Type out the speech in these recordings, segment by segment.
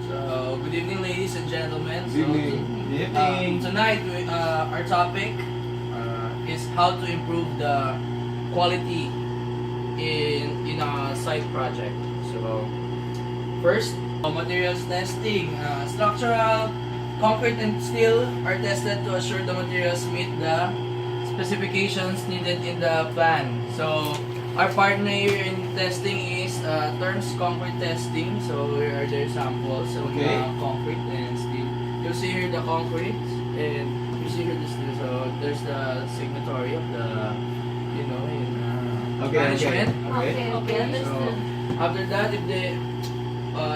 So, good evening, ladies and gentlemen. Good evening. Tonight, our topic is how to improve the quality in a site project. So, first, materials testing. Structural, concrete, and steel are tested to assure the materials meet the specifications needed in the plan. So, our partner here in testing is Terms Concrete Testing. So, here are their samples of concrete and steel. You see here the concrete and you see here the steel. So, there's the signatory of the, management. Okay. So, after that, if they,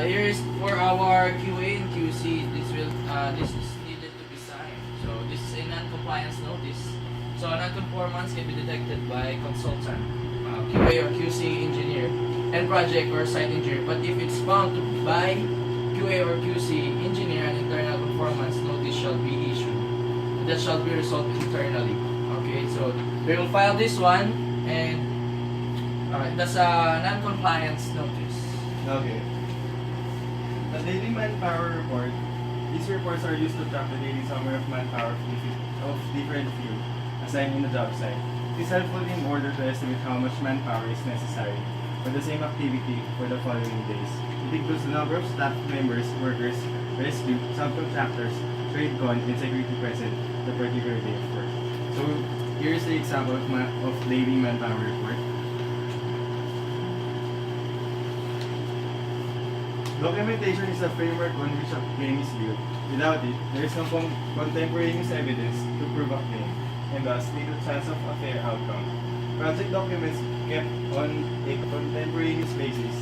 here is for our QA and QC, this is needed to be signed. So, this is a non-compliance notice. So, non-conformance can be detected by consultant, QA or QC engineer, and project or site engineer. But if it's found to by QA or QC engineer, an internal conformance notice shall be issued. That shall be resolved internally. Okay, so we will file this one, and that's a non-compliance notice. Okay. The daily manpower report. These reports are used to track the daily summary of manpower of different fields assigned in the job site. It is helpful in order to estimate how much manpower is necessary for the same activity for the following days. It includes the number of staff members, workers, rescue, subcontractors, trade con, and security present the particular day of work. So here's the example of daily manpower report. Documentation is a framework on which a claim is built. Without it, there is no contemporaneous evidence to prove a claim, and thus little chance of a fair outcome. Project documents kept on a contemporaneous basis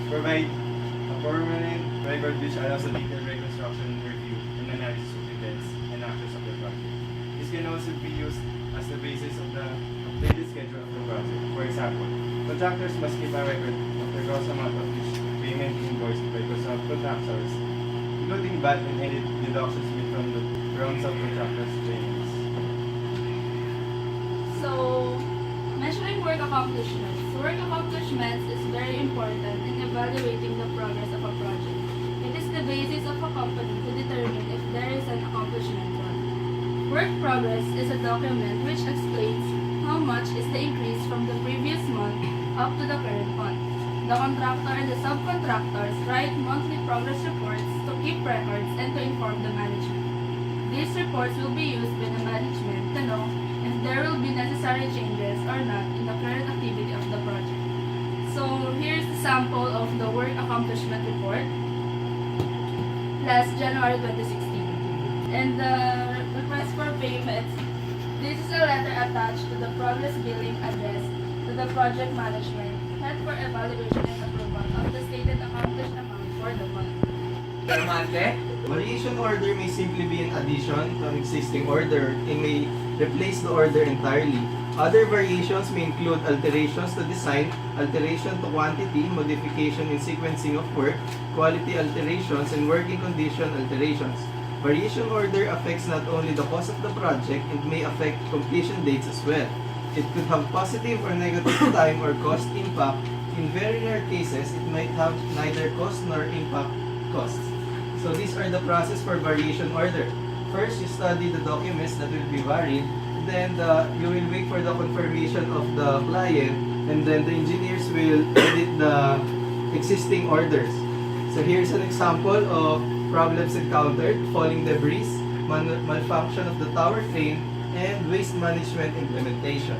provide a permanent record which allows a detailed reconstruction, review, and analysis of events and actions of the project. This can also be used as the basis of the updated schedule of the project. For example, contractors must keep a record of the gross amount of each payment invoiced by subcontractors, including VAT and any deductions made from subcontractors' payments. So, measuring work accomplishments. Work accomplishments is very important in evaluating the progress of a project. It is the basis of a company to determine if there is an accomplishment done. Work progress is a document which explains how much is the increase from the previous month up to the current month. The contractor and the subcontractors write monthly progress reports to keep records and to inform the management. These reports will be used by the management to know if there will be necessary changes or not in the current activity of the project. So here's the sample of the work accomplishment report last January 2016. And the request for payment. This is a letter attached to the progress billing address to the project management head for evaluation and approval of the stated accomplished amount for the month. Variation order may simply be an addition to an existing order and may replace the order entirely. Other variations may include alterations to design, alteration to quantity, modification in sequencing of work, quality alterations, and working condition alterations. Variation order affects not only the cost of the project, it may affect completion dates as well. It could have positive or negative time or cost impact. In very rare cases, it might have neither cost nor impact costs. So these are the process for variation order. First, you study the documents that will be varied. Then you will wait for the confirmation of the client, and then the engineers will edit the existing orders. So here's an example of problems encountered: falling debris, malfunction of the tower crane, and waste management implementation.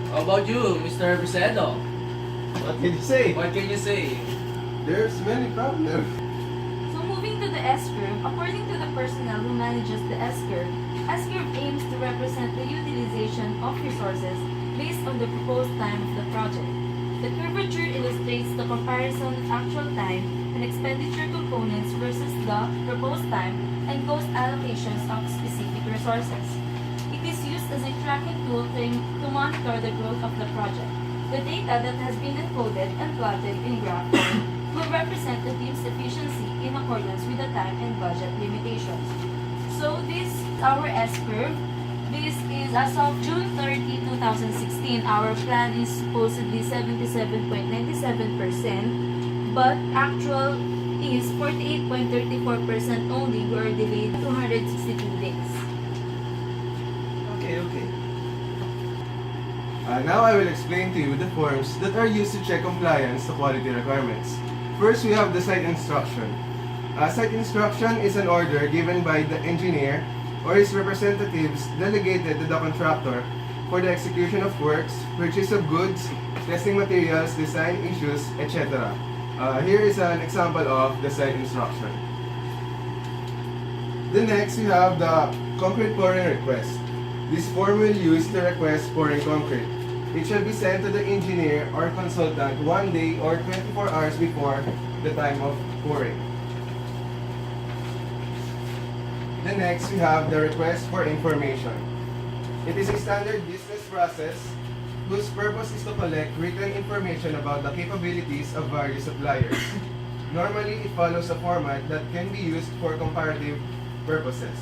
How about you, Mr. Brisedo? What can you say? What can you say? There's many problems. So moving to the S-curve, according to the personnel who manages the S-curve aims to represent the utilization of resources based on the proposed time of the project. The curvature illustrates the comparison of actual time and expenditure components versus the proposed time and cost allocations of specific resources. It is used as a tracking tool to monitor the growth of the project. The data that has been encoded and plotted in graph form will represent the team's efficiency in accordance with the time and budget limitations. So this is our S-curve. This is as of June 30, 2016. Our plan is supposedly 77.97%. but actual is 48.34% only were delayed 262 days. Okay. Now I will explain to you the forms that are used to check compliance to quality requirements. First, we have the site instruction. A site instruction is an order given by the engineer or his representatives delegated to the contractor for the execution of works, purchase of goods, testing materials, design issues, etc. Here is an example of the site instruction. The next, we have the concrete pouring request. This form will use to request pouring concrete. It shall be sent to the engineer or consultant 1 day or 24 hours before the time of pouring. The next, we have the request for information. It is a standard business process whose purpose is to collect written information about the capabilities of various suppliers. Normally, it follows a format that can be used for comparative purposes.